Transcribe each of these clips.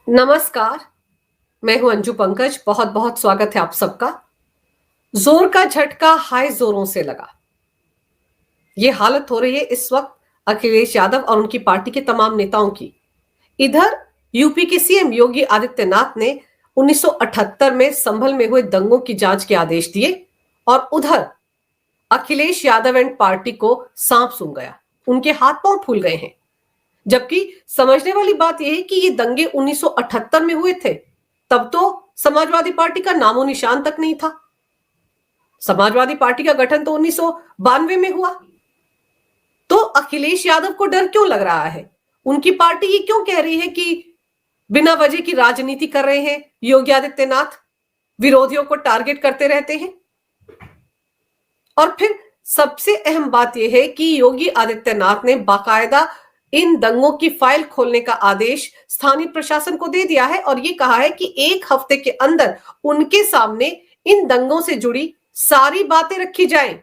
नमस्कार। मैं हूं अंजू पंकज। बहुत बहुत स्वागत है आप सबका। जोर का झटका हाय जोरों से लगा। ये हालत हो रही है इस वक्त अखिलेश यादव और उनकी पार्टी के तमाम नेताओं की। इधर यूपी के सीएम योगी आदित्यनाथ ने 1978 में संभल में हुए दंगों की जांच के आदेश दिए और उधर अखिलेश यादव एंड पार्टी को सांप सूंघ गया। उनके हाथ पांव फूल गए हैं। जबकि समझने वाली बात यह है कि ये दंगे 1978 में हुए थे। तब तो समाजवादी पार्टी का नामो निशान तक नहीं था। समाजवादी पार्टी का गठन तो 1992 में हुआ। तो अखिलेश यादव को डर क्यों लग रहा है? उनकी पार्टी ये क्यों कह रही है कि बिना वजह की राजनीति कर रहे हैं योगी आदित्यनाथ, विरोधियों को टारगेट करते रहते हैं? और फिर सबसे अहम बात यह है कि योगी आदित्यनाथ ने बाकायदा इन दंगों की फाइल खोलने का आदेश स्थानीय प्रशासन को दे दिया है और ये कहा है कि एक हफ्ते के अंदर उनके सामने इन दंगों से जुड़ी सारी बातें रखी जाएं।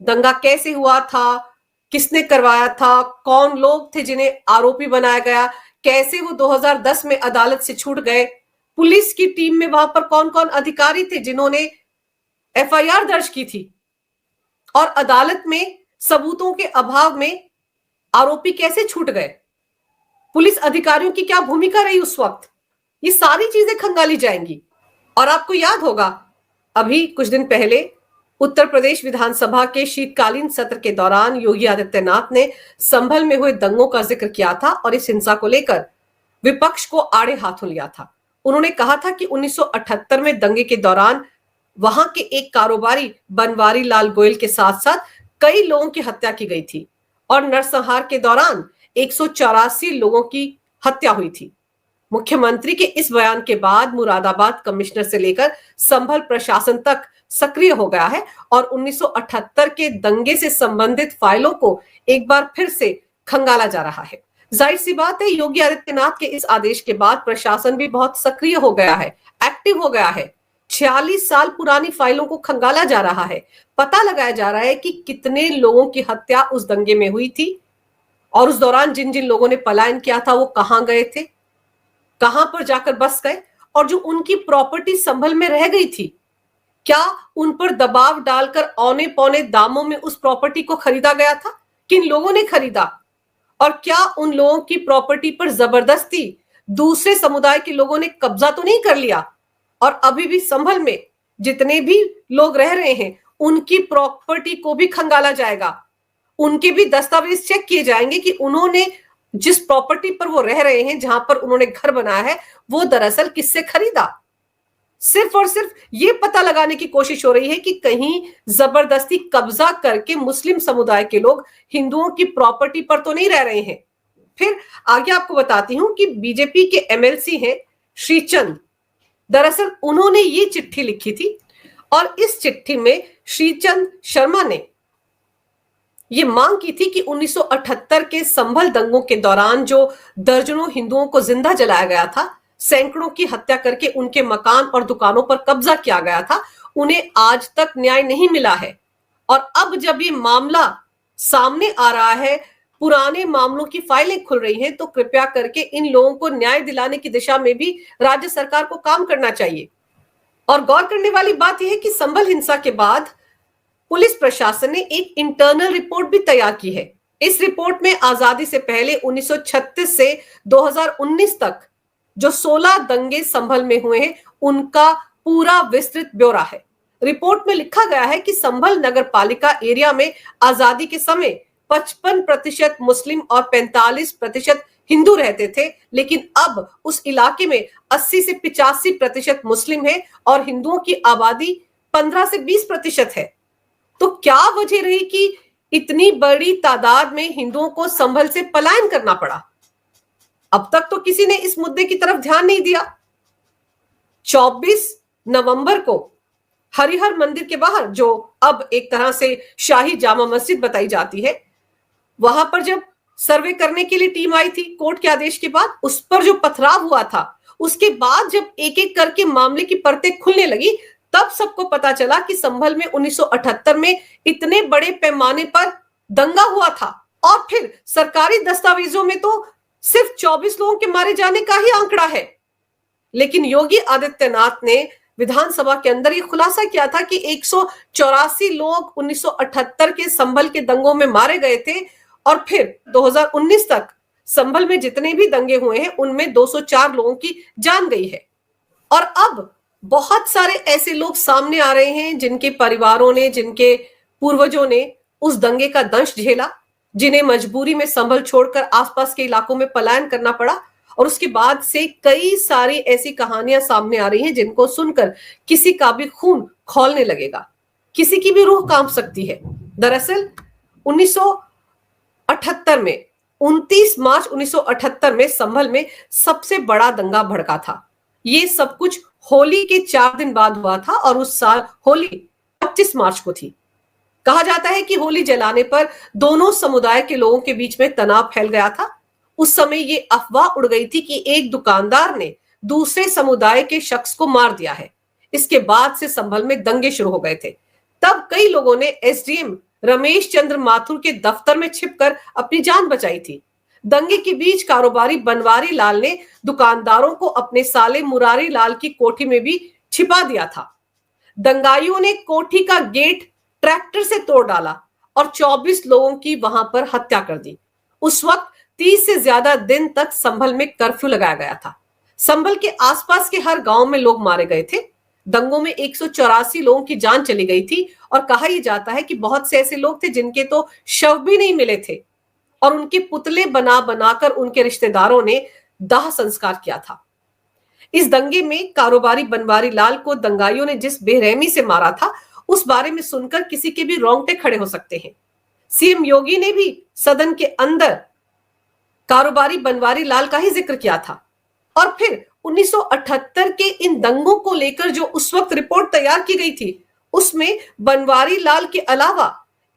दंगा कैसे हुआ था, किसने करवाया था, कौन लोग थे जिन्हें आरोपी बनाया गया, कैसे वो 2010 में अदालत से छूट गए, पुलिस की टीम में वहां पर कौन कौन अधिकारी थे जिन्होंने एफआईआर दर्ज की थी और अदालत में सबूतों के अभाव में आरोपी कैसे छूट गए, पुलिस अधिकारियों की क्या भूमिका रही उस वक्त। ये सारी चीजें खंगाली जाएंगी। और आपको याद होगा अभी कुछ दिन पहले उत्तर प्रदेश विधानसभा के शीतकालीन सत्र के दौरान योगी आदित्यनाथ ने संभल में हुए दंगों का जिक्र किया था और इस हिंसा को लेकर विपक्ष को आड़े हाथों लिया था। उन्होंने कहा था कि 1978 में दंगे के दौरान वहां के एक कारोबारी बनवारी लाल गोयल के साथ साथ कई लोगों की हत्या की गई थी और नरसंहार के दौरान 184 लोगों की हत्या हुई थी। मुख्यमंत्री के इस बयान के बाद मुरादाबाद कमिश्नर से लेकर संभल प्रशासन तक सक्रिय हो गया है और 1978 के दंगे से संबंधित फाइलों को एक बार फिर से खंगाला जा रहा है। जाहिर सी बात है, योगी आदित्यनाथ के इस आदेश के बाद प्रशासन भी बहुत सक्रिय हो गया है, एक्टिव हो गया है। 46 साल पुरानी फाइलों को खंगाला जा रहा है। पता लगाया जा रहा है कि कितने लोगों की हत्या उस दंगे में हुई थी और उस दौरान जिन जिन लोगों ने पलायन किया था वो कहां गए थे, कहां पर जाकर बस गए, और जो उनकी प्रॉपर्टी संभल में रह गई थी क्या उन पर दबाव डालकर औने पौने दामों में उस प्रॉपर्टी को खरीदा गया था? किन लोगों ने खरीदा? और क्या उन लोगों की प्रॉपर्टी पर जबरदस्ती दूसरे समुदाय के लोगों ने कब्जा तो नहीं कर लिया? और अभी भी संभल में जितने भी लोग रह रहे हैं उनकी प्रॉपर्टी को भी खंगाला जाएगा। उनके भी दस्तावेज चेक किए जाएंगे कि उन्होंने जिस प्रॉपर्टी पर वो रह रहे हैं, जहां पर उन्होंने घर बनाया है, वो दरअसल किससे खरीदा। सिर्फ और सिर्फ ये पता लगाने की कोशिश हो रही है कि कहीं जबरदस्ती कब्जा करके मुस्लिम समुदाय के लोग हिंदुओं की प्रॉपर्टी पर तो नहीं रह रहे हैं। फिर आगे आपको बताती हूं कि बीजेपी के एमएलसी हैं श्रीचंद। दरअसल उन्होंने ये चिट्ठी लिखी थी और इस चिट्ठी में श्रीचंद शर्मा ने ये मांग की थी कि 1978 के संभल दंगों के दौरान जो दर्जनों हिंदुओं को जिंदा जलाया गया था, सैकड़ों की हत्या करके उनके मकान और दुकानों पर कब्जा किया गया था, उन्हें आज तक न्याय नहीं मिला है। और अब जब ये मामला सामने आ रहा है, पुराने मामलों की फाइलें खुल रही हैं, तो कृपया करके इन लोगों को न्याय दिलाने की दिशा में भी राज्य सरकार को काम करना चाहिए। और गौर करने वाली बात यह है कि संभल हिंसा के बाद पुलिस प्रशासन ने एक इंटरनल रिपोर्ट भी तैयार की है। इस रिपोर्ट में आजादी से पहले 1936 से 2019 तक जो 16 दंगे संभल में हुए हैं उनका पूरा विस्तृत ब्यौरा है। रिपोर्ट में लिखा गया है कि संभल नगर पालिका एरिया में आजादी के समय 55% मुस्लिम और 45% हिंदू रहते थे, लेकिन अब उस इलाके में 80 से 85% मुस्लिम है और हिंदुओं की आबादी 15 से 20% है। तो क्या वजह रही कि इतनी बड़ी तादाद में हिंदुओं को संभल से पलायन करना पड़ा? अब तक तो किसी ने इस मुद्दे की तरफ ध्यान नहीं दिया। 24 नवंबर को हरिहर मंदिर के बाहर, जो अब एक तरह से शाही जामा मस्जिद बताई जाती है, वहां पर जब सर्वे करने के लिए टीम आई थी कोर्ट के आदेश के बाद, उस पर जो पथराव हुआ था, उसके बाद जब एक एक करके मामले की परतें खुलने लगी, तब सबको पता चला कि संभल में 1978 में इतने बड़े पैमाने पर दंगा हुआ था। और फिर सरकारी दस्तावेजों में तो सिर्फ 24 लोगों के मारे जाने का ही आंकड़ा है। लेकिन योगी आदित्यनाथ ने विधानसभा के अंदर ये खुलासा किया था कि 184 लोग 1978 के संभल के दंगों में मारे गए थे और फिर 2019 तक संभल में जितने भी दंगे हुए हैं उनमें 204 लोगों की जान गई है। और अब बहुत सारे ऐसे लोग सामने आ रहे हैं जिनके परिवारों ने, जिनके पूर्वजों ने उस दंगे का दंश झेला, जिन्हें मजबूरी में संभल छोड़कर आसपास के इलाकों में पलायन करना पड़ा। और उसके बाद से कई सारी ऐसी कहानियां सामने आ रही हैं जिनको सुनकर किसी का भी खून खौलने लगेगा, किसी की भी रूह कांप सकती है। दरअसल 1978 में 29 मार्च 1978 में संभल में सबसे बड़ा दंगा भड़का था। ये सब कुछ होली के 4 दिन बाद हुआ था और उस साल होली 25 मार्च को थी। कहा जाता है कि होली जलाने पर दोनों समुदाय के लोगों के बीच में तनाव फैल गया था। उस समय ये अफवाह उड़ गई थी कि एक दुकानदार ने दूसरे समुदाय के शख्स को मार दिया है। इसके बाद से संभल में दंगे शुरू हो गए थे। तब कई लोगों ने एसडीएम रमेश चंद्र माथुर के दफ्तर में छिपकर अपनी जान बचाई थी। दंगे के बीच कारोबारी बनवारी लाल ने दुकानदारों को अपने साले मुरारी लाल की कोठी में भी छिपा दिया था। दंगाइयों ने कोठी का गेट ट्रैक्टर से तोड़ डाला और 24 लोगों की वहां पर हत्या कर दी। उस वक्त 30 से ज्यादा दिन तक संभल में कर्फ्यू लगाया गया था। संभल के आसपास के हर गांव में लोग मारे गए थे। दंगों में 184 लोगों की जान चली गई थी और कहा यह जाता है कि बहुत से ऐसे लोग थे जिनके तो शव भी नहीं मिले थे और उनके पुतले बना बनाकर उनके रिश्तेदारों ने दाह संस्कार किया था। इस दंगे में कारोबारी बनवारी लाल को दंगाइयों ने जिस बेरहमी से मारा था उस बारे में सुनकर किसी के भी रोंगटे खड़े हो सकते हैं। सीएम योगी ने भी सदन के अंदर कारोबारी बनवारी लाल का ही जिक्र किया था। और फिर 1978 के इन दंगों को लेकर जो उस वक्त रिपोर्ट तैयार की गई थी उसमें बनवारी लाल के अलावा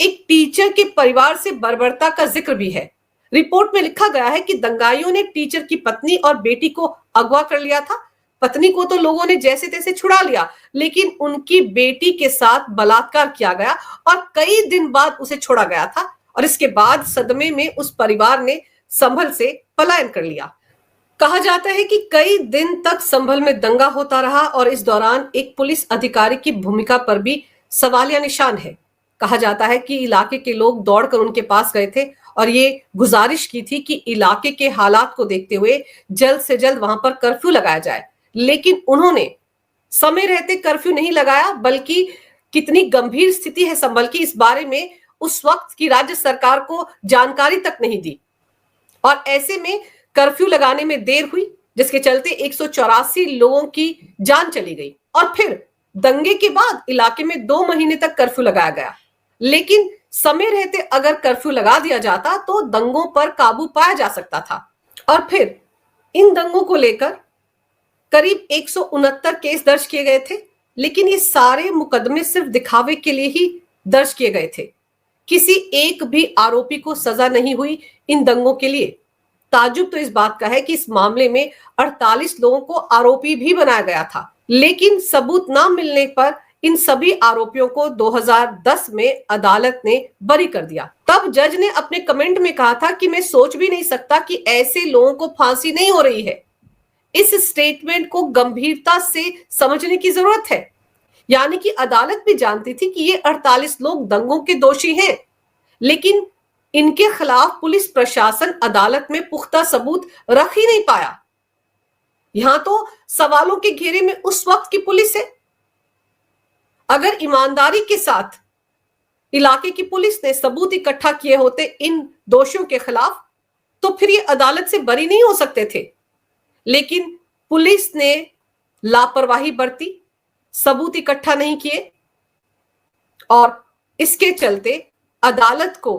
एक टीचर के परिवार से बर्बरता का जिक्र भी है। रिपोर्ट में लिखा गया है कि दंगाइयों ने टीचर की पत्नी और बेटी को अगवा कर लिया था। पत्नी को तो लोगों ने जैसे तैसे छुड़ा लिया, लेकिन उनकी बेटी के साथ बलात्कार किया गया और कई दिन बाद उसे छोड़ा गया था। और इसके बाद सदमे में उस परिवार ने संभल से पलायन कर लिया। कहा जाता है कि कई दिन तक संभल में दंगा होता रहा और इस दौरान एक पुलिस अधिकारी की भूमिका पर भी सवालिया निशान है। कहा जाता है कि इलाके के लोग दौड़कर उनके पास गए थे और ये गुजारिश की थी कि इलाके के हालात को देखते हुए जल्द से जल्द वहां पर कर्फ्यू लगाया जाए, लेकिन उन्होंने समय रहते कर्फ्यू नहीं लगाया, बल्कि कितनी गंभीर स्थिति है संभल की इस बारे में उस वक्त की राज्य सरकार को जानकारी तक नहीं दी और ऐसे में कर्फ्यू लगाने में देर हुई, जिसके चलते 184 लोगों की जान चली गई। और फिर दंगे के बाद इलाके में 2 महीने तक कर्फ्यू लगाया गया, लेकिन समय रहते अगर कर्फ्यू लगा दिया जाता तो दंगों पर काबू पाया जा सकता था। और फिर इन दंगों को लेकर करीब 169 केस दर्ज किए गए थे, लेकिन ये सारे मुकदमे सिर्फ दिखावे के लिए ही दर्ज किए गए थे। किसी एक भी आरोपी को सजा नहीं हुई इन दंगों के लिए। ताजुब तो इस बात का है कि इस मामले में 48 लोगों को आरोपी भी बनाया गया था, लेकिन सबूत ना मिलने पर इन सभी आरोपियों को 2010 में अदालत ने बरी कर दिया। तब जज ने अपने कमेंट में कहा था कि मैं सोच भी नहीं सकता कि ऐसे लोगों को फांसी नहीं हो रही है। इस स्टेटमेंट को गंभीरता से समझने की जरूरत है। यानी कि अदालत भी जानती थी कि ये 48 लोग दंगों के दोषी हैं, लेकिन इनके खिलाफ पुलिस प्रशासन अदालत में पुख्ता सबूत रख ही नहीं पाया। यहां तो सवालों के घेरे में उस वक्त की पुलिस है। अगर ईमानदारी के साथ इलाके की पुलिस ने सबूत इकट्ठा किए होते इन दोषियों के खिलाफ तो फिर ये अदालत से बरी नहीं हो सकते थे, लेकिन पुलिस ने लापरवाही बरती, सबूत इकट्ठा नहीं किए और इसके चलते अदालत को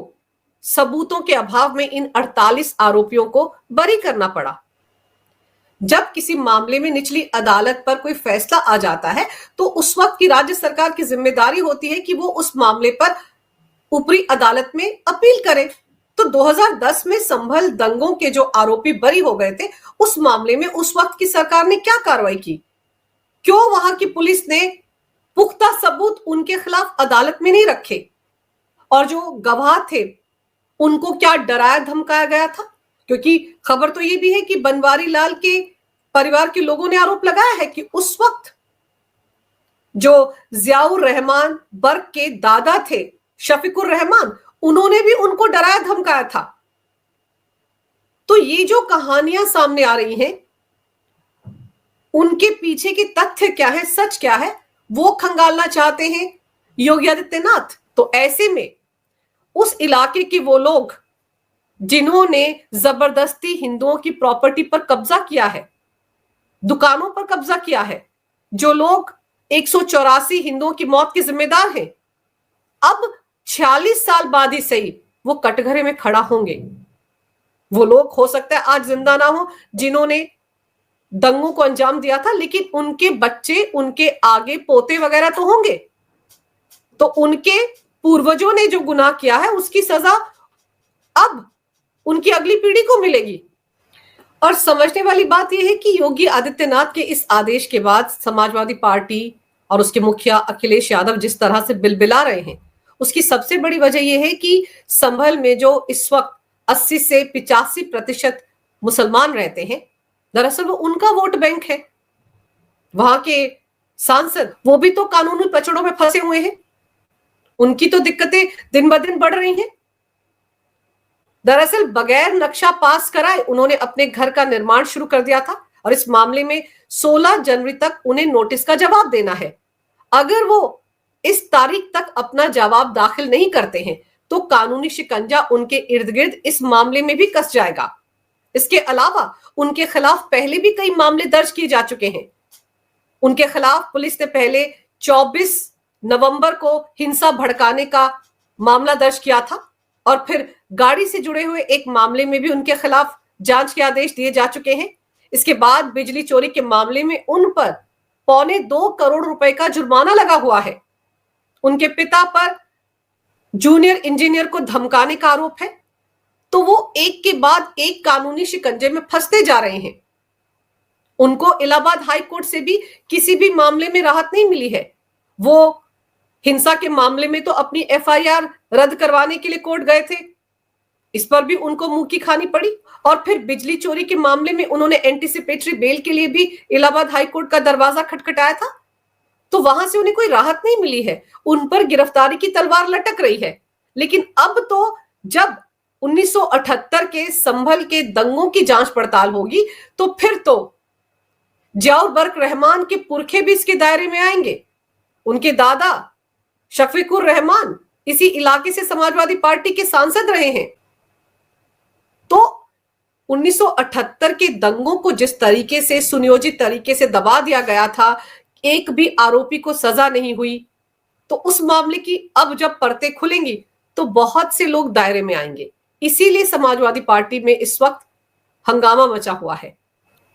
सबूतों के अभाव में इन 48 आरोपियों को बरी करना पड़ा। जब किसी मामले में निचली अदालत पर कोई फैसला आ जाता है तो उस वक्त की राज्य सरकार की जिम्मेदारी होती है कि वो उस मामले पर ऊपरी अदालत में अपील करे। तो 2010 में संभल दंगों के जो आरोपी बरी हो गए थे उस मामले में उस वक्त की सरकार ने क्या कार्रवाई की? क्यों वहां की पुलिस ने पुख्ता सबूत उनके खिलाफ अदालत में नहीं रखे? और जो गवाह थे उनको क्या डराया धमकाया गया था? क्योंकि खबर तो ये भी है कि बनवारी लाल के परिवार के लोगों ने आरोप लगाया है कि उस वक्त जो जियाउर रहमान बर्क के दादा थे, शफीकुर रहमान, उन्होंने भी उनको डराया धमकाया था। तो ये जो कहानियां सामने आ रही हैं, उनके पीछे के तथ्य क्या है, सच क्या है, वो खंगालना चाहते हैं योगी आदित्यनाथ। तो ऐसे में उस इलाके के वो लोग जिन्होंने जबरदस्ती हिंदुओं की प्रॉपर्टी पर कब्जा किया है, दुकानों पर कब्जा किया है, जो लोग 184 हिंदुओं की मौत के जिम्मेदार हैं, अब 46 साल बाद ही सही वो कटघरे में खड़ा होंगे। वो लोग हो सकता है आज जिंदा ना हो जिन्होंने दंगों को अंजाम दिया था, लेकिन उनके बच्चे, उनके आगे पोते वगैरह तो होंगे। तो उनके पूर्वजों ने जो गुनाह किया है उसकी सजा अब उनकी अगली पीढ़ी को मिलेगी। और समझने वाली बात यह है कि योगी आदित्यनाथ के इस आदेश के बाद समाजवादी पार्टी और उसके मुखिया अखिलेश यादव जिस तरह से बिलबिला रहे हैं, उसकी सबसे बड़ी वजह यह है कि संभल में जो इस वक्त 80 से 85% मुसलमान रहते हैं, दरअसल वो उनका वोट बैंक है। वहां के सांसद वो भी तो कानूनी पचड़ों में फंसे हुए हैं, उनकी तो दिक्कतें दिन ब दिन बढ़ रही हैं। दरअसल बगैर नक्शा पास कराए उन्होंने अपने घर का निर्माण शुरू कर दिया था और इस मामले में 16 जनवरी तक उन्हें नोटिस का जवाब देना है। अगर वो इस तारीख तक अपना जवाब दाखिल नहीं करते हैं तो कानूनी शिकंजा उनके इर्द गिर्द इस मामले में भी कस जाएगा। इसके अलावा उनके खिलाफ पहले भी कई मामले दर्ज किए जा चुके हैं। उनके खिलाफ पुलिस ने पहले 24 नवंबर को हिंसा भड़काने का मामला दर्ज किया था और फिर गाड़ी से जुड़े हुए एक मामले में भी उनके खिलाफ जांच के आदेश दिए जा चुके हैं। इसके बाद बिजली चोरी के मामले में उन पर 1.25 करोड़ रुपए का जुर्माना लगा हुआ है। उनके पिता पर जूनियर इंजीनियर को धमकाने का आरोप है। तो वो एक के बाद एक कानूनी शिकंजे में फंसते जा रहे हैं। उनको इलाहाबाद हाई कोर्ट से भी किसी भी मामले में राहत नहीं मिली है। वो हिंसा के मामले में तो अपनी एफआईआर रद्द करवाने के लिए कोर्ट गए थे, इस पर भी उनको मुंह की खानी पड़ी। और फिर बिजली चोरी के मामले में उन्होंने एंटीसिपेटरी बेल के लिए भी इलाहाबाद हाई कोर्ट का दरवाजा खटखटाया था, तो वहां से उन्हें कोई राहत नहीं मिली है। उन पर गिरफ्तारी की तलवार लटक रही है। लेकिन अब तो जब 1978 के संभल के दंगों की जांच पड़ताल होगी तो फिर तो जियाउर बर्क रहमान के पुरखे भी इसके दायरे में आएंगे। उनके दादा शफीकुर रहमान इसी इलाके से समाजवादी पार्टी के सांसद रहे हैं। तो 1978 के दंगों को जिस तरीके से सुनियोजित तरीके से दबा दिया गया था, एक भी आरोपी को सजा नहीं हुई, तो उस मामले की अब जब परतें खुलेंगी तो बहुत से लोग दायरे में आएंगे। इसीलिए समाजवादी पार्टी में इस वक्त हंगामा मचा हुआ है।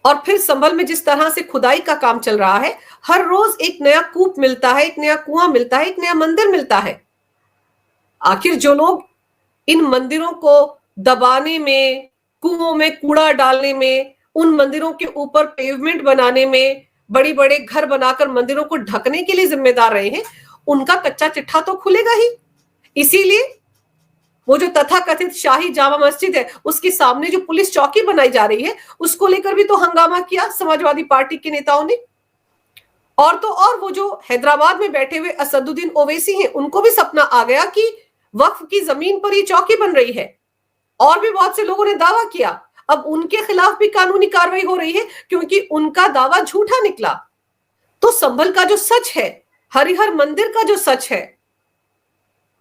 और फिर संभल में जिस तरह से खुदाई का काम चल रहा है, हर रोज एक नया कूप मिलता है, एक नया कुआं मिलता है, एक नया मंदिर मिलता है। आखिर जो लोग इन मंदिरों को दबाने में, कुओं में कूड़ा डालने में, उन मंदिरों के ऊपर पेवमेंट बनाने में, बड़ी बड़े घर बनाकर मंदिरों को ढकने के लिए जिम्मेदार रहे हैं, उनका कच्चा चिट्ठा तो खुलेगा ही। इसीलिए वो जो तथाकथित शाही जामा मस्जिद है, उसके सामने जो पुलिस चौकी बनाई जा रही है, उसको लेकर भी तो हंगामा किया समाजवादी पार्टी के नेताओं ने। और तो और वो जो हैदराबाद में बैठे हुए असदुद्दीन ओवैसी हैं, उनको भी सपना आ गया कि वक्फ की जमीन पर ये चौकी बन रही है। और भी बहुत से लोगों ने दावा किया। अब उनके खिलाफ भी कानूनी कार्रवाई हो रही है क्योंकि उनका दावा झूठा निकला। तो संभल का जो सच है, हरिहर मंदिर का जो सच है,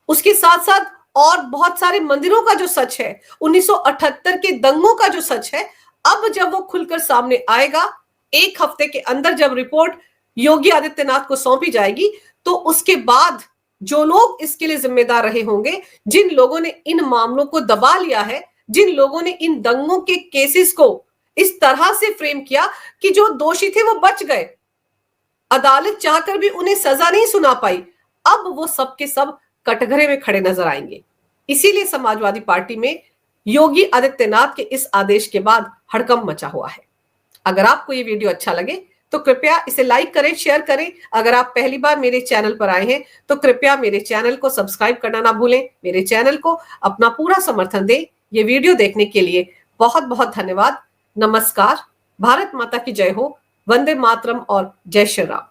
उसके साथ साथ और बहुत सारे मंदिरों का जो सच है, 1978 के दंगों का जो सच है, अब जब वो खुलकर सामने आएगा, एक हफ्ते के अंदर जब रिपोर्ट योगी आदित्यनाथ को सौंपी जाएगी, तो उसके बाद जो लोग इसके लिए जिम्मेदार रहे होंगे, जिन लोगों ने इन मामलों को दबा लिया है, जिन लोगों ने इन दंगों के केसेस को इस तरह से फ्रेम किया कि जो दोषी थे वो बच गए, अदालत चाहकर भी उन्हें सजा नहीं सुना पाई, अब वो सब के सब कटघरे में खड़े नजर आएंगे। इसीलिए समाजवादी पार्टी में योगी आदित्यनाथ के इस आदेश के बाद हड़कंप मचा हुआ है। अगर आपको ये वीडियो अच्छा लगे तो कृपया इसे लाइक करें, शेयर करें। अगर आप पहली बार मेरे चैनल पर आए हैं तो कृपया मेरे चैनल को सब्सक्राइब करना ना भूलें। मेरे चैनल को अपना पूरा समर्थन दें। ये वीडियो देखने के लिए बहुत बहुत धन्यवाद। नमस्कार। भारत माता की जय हो, वंदे मातरम और जय श्री राम।